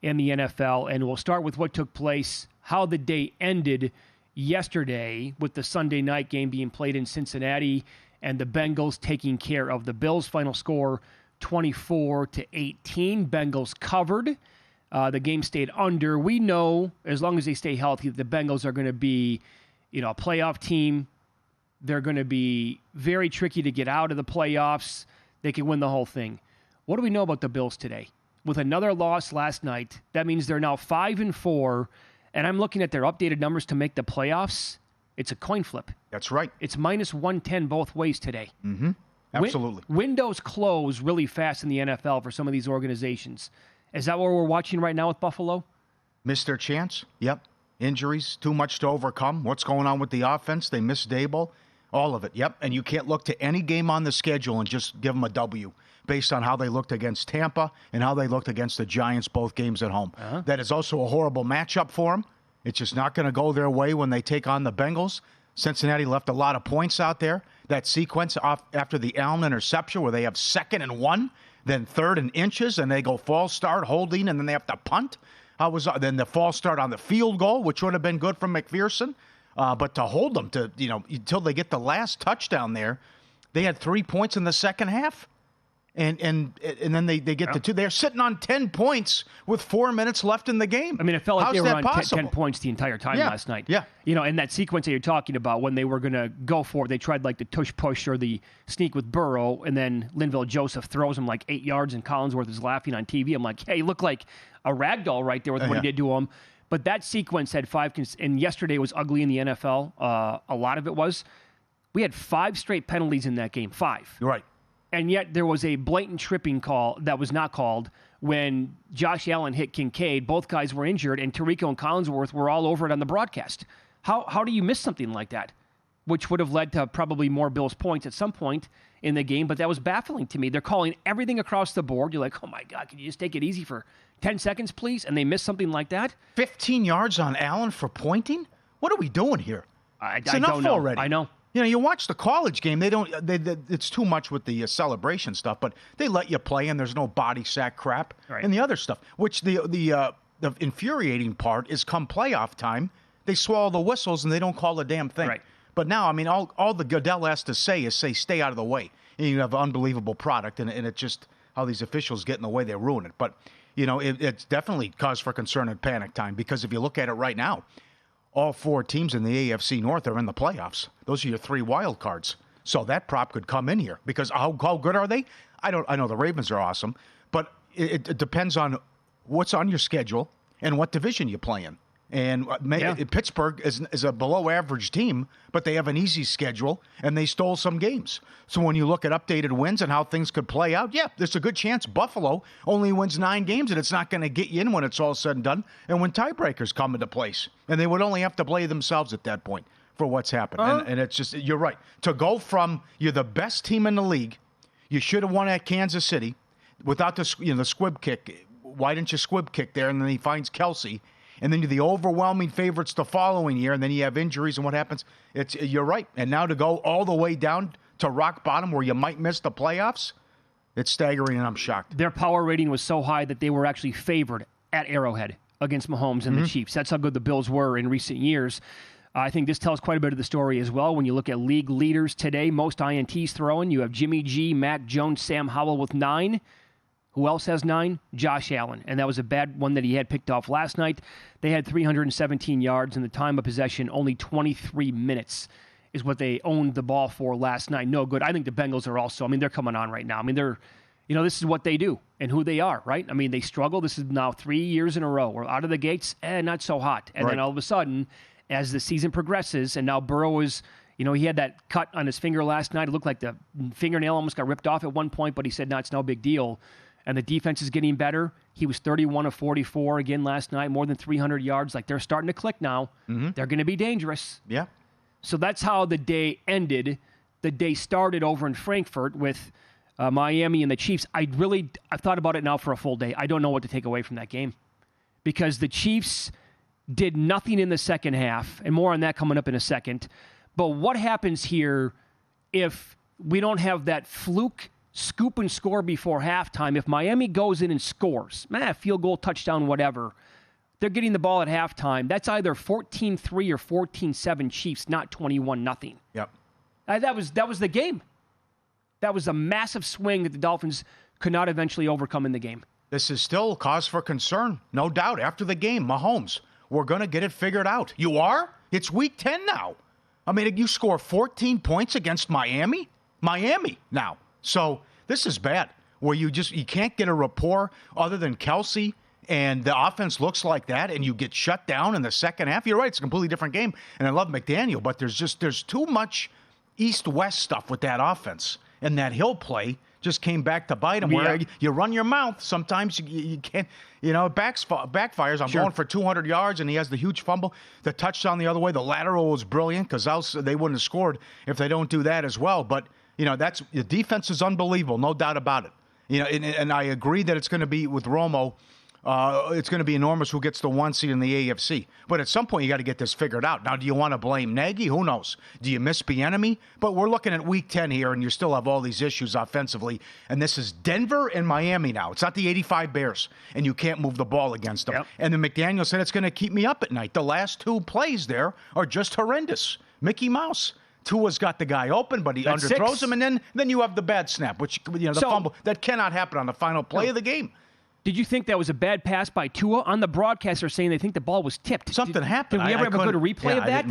in the NFL. And we'll start with what took place, how the day ended yesterday with the Sunday night game being played in Cincinnati and the Bengals taking care of the Bills. Final score 24-18. Bengals covered. The game stayed under. We know, as long as they stay healthy, that the Bengals are going to be, a playoff team. They're going to be very tricky to get out of the playoffs. They can win the whole thing. What do we know about the Bills today? With another loss last night, that means they're now 5-4, and I'm looking at their updated numbers to make the playoffs. It's a coin flip. That's right. It's minus 110 both ways today. Mm-hmm. Absolutely. Windows close really fast in the NFL for some of these organizations. Is that what we're watching right now with Buffalo? Missed their chance. Yep. Injuries, too much to overcome. What's going on with the offense? They missed Dable. All of it. Yep. And you can't look to any game on the schedule and just give them a W based on how they looked against Tampa and how they looked against the Giants, both games at home. Uh-huh. That is also a horrible matchup for them. It's just not going to go their way when they take on the Bengals. Cincinnati left a lot of points out there. That sequence off after the Allen interception where they have 2nd and 1, then 3rd and inches, and they go false start, holding, and then they have to punt. Then the false start on the field goal, which would have been good from McPherson. But to hold them to, until they get the last touchdown there, they had 3 points in the second half. And then they get the 2. They're sitting on 10 points with 4 minutes left in the game. I mean, it felt like they were on 10 possible? points the entire time last night. Yeah. And that sequence that you're talking about, when they were going to go for it, they tried like the tush push or the sneak with Burrow, and then Linval Joseph throws him like 8 yards, and Collinsworth is laughing on TV. I'm like, hey, you look like a ragdoll right there with what he did to him. But that sequence had 5, and yesterday was ugly in the NFL. A lot of it was. We had 5 straight penalties in that game. 5. You're right. And yet there was a blatant tripping call that was not called when Josh Allen hit Kincaid. Both guys were injured, and Tirico and Collinsworth were all over it on the broadcast. How do you miss something like that? Which would have led to probably more Bills points at some point in the game, but that was baffling to me. They're calling everything across the board. You're like, oh my God, can you just take it easy for 10 seconds, please? And they miss something like that? 15 yards on Allen for pointing? What are we doing here? It's enough already. I know. You watch the college game. It's too much with the celebration stuff, but they let you play, and there's no body sack crap and the other stuff. Which the infuriating part is, come playoff time, they swallow the whistles and they don't call a damn thing. Right. But now, I mean, all the Goodell has to say is stay out of the way, and you have an unbelievable product, and it's just how these officials get in the way, they ruin it. But it's definitely cause for concern and panic time, because if you look at it right now, all 4 teams in the AFC North are in the playoffs. Those are your 3 wild cards. So that prop could come in here, because how good are they? I know the Ravens are awesome, but it depends on what's on your schedule and what division you play in. And Pittsburgh is a below-average team, but they have an easy schedule, and they stole some games. So when you look at updated wins and how things could play out, there's a good chance Buffalo only wins 9 games, and it's not going to get you in when it's all said and done, and when tiebreakers come into place. And they would only have to blame themselves at that point for what's happened. And it's just, you're right. To go from you're the best team in the league, you should have won at Kansas City without the squib kick. Why didn't you squib kick there? And then he finds Kelsey. And then you're the overwhelming favorites the following year, and then you have injuries, and what happens? You're right. And now to go all the way down to rock bottom where you might miss the playoffs, it's staggering, and I'm shocked. Their power rating was so high that they were actually favored at Arrowhead against Mahomes and the Chiefs. That's how good the Bills were in recent years. I think this tells quite a bit of the story as well. When you look at league leaders today, most INTs thrown, you have Jimmy G, Mac Jones, Sam Howell with 9. Who else has 9? Josh Allen. And that was a bad one that he had picked off last night. They had 317 yards, and the time of possession, only 23 minutes is what they owned the ball for last night. No good. I think the Bengals are also, they're coming on right now. This is what they do and who they are, right? They struggle. This is now 3 years in a row. We're out of the gates, not so hot. And then all of a sudden, as the season progresses, and now Burrow is, he had that cut on his finger last night. It looked like the fingernail almost got ripped off at one point, but he said, no, it's no big deal. And the defense is getting better. He was 31 of 44 again last night, more than 300 yards. Like, they're starting to click now. Mm-hmm. They're going to be dangerous. Yeah. So that's how the day ended. The day started over in Frankfurt with Miami and the Chiefs. I've thought about it now for a full day. I don't know what to take away from that game, because the Chiefs did nothing in the second half, and more on that coming up in a second. But what happens here if we don't have that fluke scoop and score before halftime. If Miami goes in and scores, field goal, touchdown, whatever, they're getting the ball at halftime. That's either 14-3 or 14-7 Chiefs, not 21-0. Yep. That was the game. That was a massive swing that the Dolphins could not eventually overcome in the game. This is still cause for concern, no doubt. After the game, Mahomes, we're going to get it figured out. You are? It's week 10 now. I mean, you score 14 points against Miami now. So this is bad, where you can't get a rapport other than Kelsey, and the offense looks like that, and you get shut down in the second half. You're right, it's a completely different game, and I love McDaniel, but there's too much east-west stuff with that offense, and that Hill play just came back to bite him, where you run your mouth. Sometimes you can't, it backfires. I'm going for 200 yards, and he has the huge fumble. The touchdown the other way, the lateral was brilliant, because else they wouldn't have scored if they don't do that as well. But, the defense is unbelievable, no doubt about it. And I agree that it's going to be with Romo. It's going to be enormous who gets the 1 seed in the AFC. But at some point, you got to get this figured out. Now, do you want to blame Nagy? Who knows? Do you miss Bieniemy? But we're looking at week 10 here, and you still have all these issues offensively. And this is Denver and Miami now. It's not the 85 Bears, and you can't move the ball against them. Yep. And then McDaniel said it's going to keep me up at night. The last 2 plays there are just horrendous. Mickey Mouse. Tua's got the guy open, but he underthrows him, and then you have the bad snap, which, the fumble. That cannot happen on the final play of the game. Did you think that was a bad pass by Tua? On the broadcast, they're saying they think the ball was tipped. Something happened. Did we ever have a good replay of that?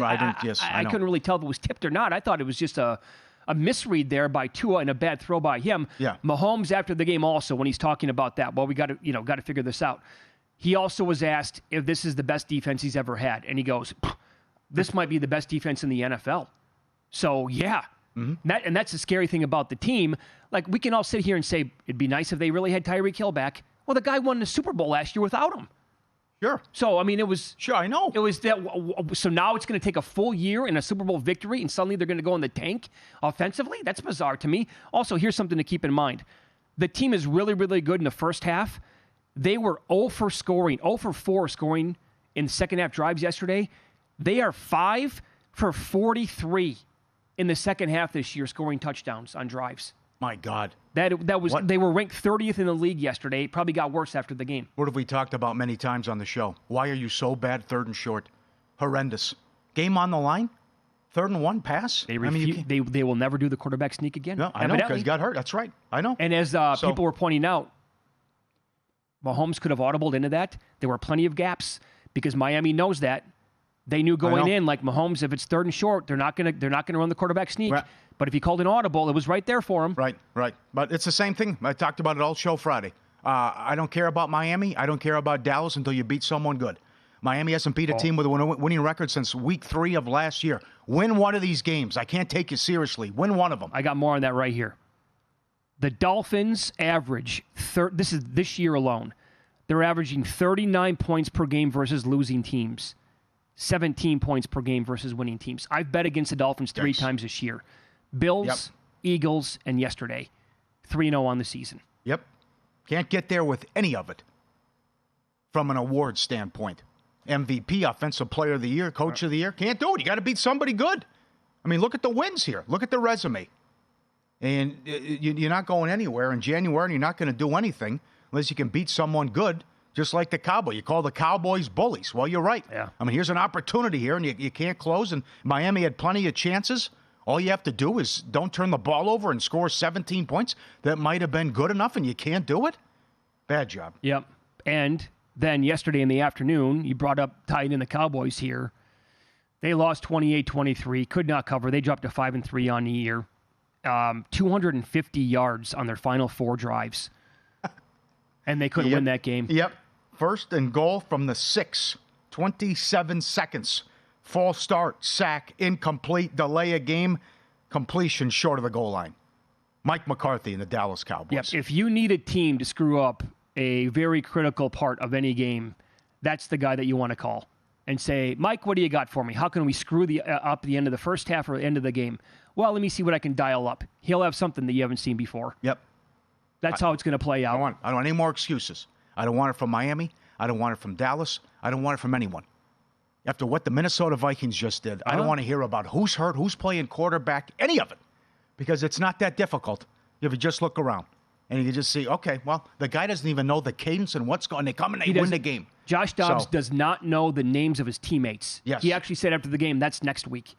I couldn't really tell if it was tipped or not. I thought it was just a misread there by Tua and a bad throw by him. Yeah. Mahomes, after the game also, when he's talking about that, we got to figure this out. He also was asked if this is the best defense he's ever had. And he goes, this might be the best defense in the NFL. So, yeah. Mm-hmm. And that's the scary thing about the team. Like, we can all sit here and say, it'd be nice if they really had Tyreek Hill back. Well, the guy won the Super Bowl last year without him. Sure. So, I mean, it was... Sure, I know. It was that. So now it's going to take a full year and a Super Bowl victory, and suddenly they're going to go in the tank offensively? That's bizarre to me. Also, here's something to keep in mind. The team is really, really good in the first half. They were 0 for 4 scoring in second half drives yesterday. They are 5 for 43 in the second half this year, scoring touchdowns on drives. My God. That was. What? They were ranked 30th in the league yesterday. It probably got worse after the game. What have we talked about many times on the show? Why are you so bad third and short? Horrendous. Game on the line? 3rd and 1 pass? They will never do the quarterback sneak again. No, I know, because he got hurt. That's right. I know. And as people were pointing out, Mahomes could have audibled into that. There were plenty of gaps because Miami knows that. They knew going in, like Mahomes, if it's 3rd and short, they're not gonna run the quarterback sneak. Right. But if he called an audible, it was right there for him. Right. But it's the same thing. I talked about it all show Friday. I don't care about Miami. I don't care about Dallas until you beat someone good. Miami hasn't beat a team with a winning record since week 3 of last year. Win one of these games. I can't take you seriously. Win one of them. I got more on that right here. The Dolphins average, this year alone, they're averaging 39 points per game versus losing teams. 17 points per game versus winning teams. I've bet against the Dolphins 3 times this year. Bills, Eagles, and yesterday. 3-0 on the season. Yep. Can't get there with any of it from an award standpoint. MVP, Offensive Player of the Year, Coach of the Year. Can't do it. You got to beat somebody good. I mean, look at the wins here. Look at the resume. And you're not going anywhere in January, and you're not going to do anything unless you can beat someone good. Just like the Cowboys. You call the Cowboys bullies. Well, you're right. Yeah. I mean, here's an opportunity here, and you can't close. And Miami had plenty of chances. All you have to do is don't turn the ball over and score 17 points. That might have been good enough, and you can't do it? Bad job. Yep. And then yesterday in the afternoon, you brought up tying in the Cowboys here. They lost 28-23, could not cover. They dropped to 5-3 on the year. 250 yards on their final 4 drives. And they couldn't win that game. Yep. 1st and goal from the 6. 27 seconds. False start, sack, incomplete, delay a game, completion short of the goal line. Mike McCarthy and the Dallas Cowboys. Yep. If you need a team to screw up a very critical part of any game, that's the guy that you want to call and say, Mike, what do you got for me? How can we screw up the end of the first half or the end of the game? Well, let me see what I can dial up. He'll have something that you haven't seen before. Yep. That's how it's going to play out. I don't want any more excuses. I don't want it from Miami. I don't want it from Dallas. I don't want it from anyone. After what the Minnesota Vikings just did, I don't want to hear about who's hurt, who's playing quarterback, any of it, because it's not that difficult. If you just look around and you can just see, okay, well, the guy doesn't even know the cadence and what's going. They come and they win the game. Josh Dobbs does not know the names of his teammates. Yes. He actually said after the game, that's next week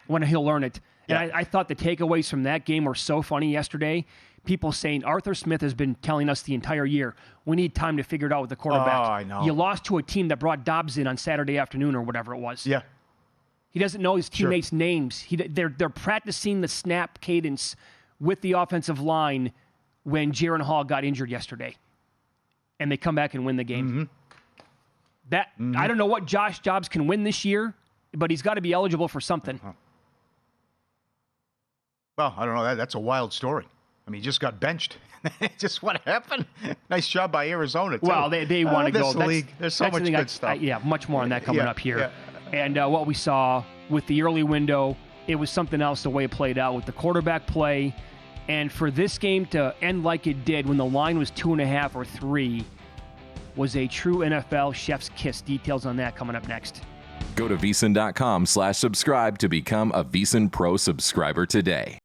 when he'll learn it. And I thought the takeaways from that game were so funny yesterday. People saying Arthur Smith has been telling us the entire year, we need time to figure it out with the quarterback. Oh, I know. You lost to a team that brought Dobbs in on Saturday afternoon or whatever it was. Yeah. He doesn't know his teammates' names. They're practicing the snap cadence with the offensive line when Jaron Hall got injured yesterday. And they come back and win the game. I don't know what Josh Dobbs can win this year, but he's got to be eligible for something. Well, I don't know. That's a wild story. I mean, he just got benched. Just what happened? Nice job by Arizona, too. Well, they want to go. League, there's so much good stuff. Much more on that coming up here. Yeah. And what we saw with the early window, it was something else the way it played out with the quarterback play. And for this game to end like it did when the line was 2.5 or 3 was a true NFL chef's kiss. Details on that coming up next. Go to VSiN.com/subscribe to become a VSiN Pro subscriber today.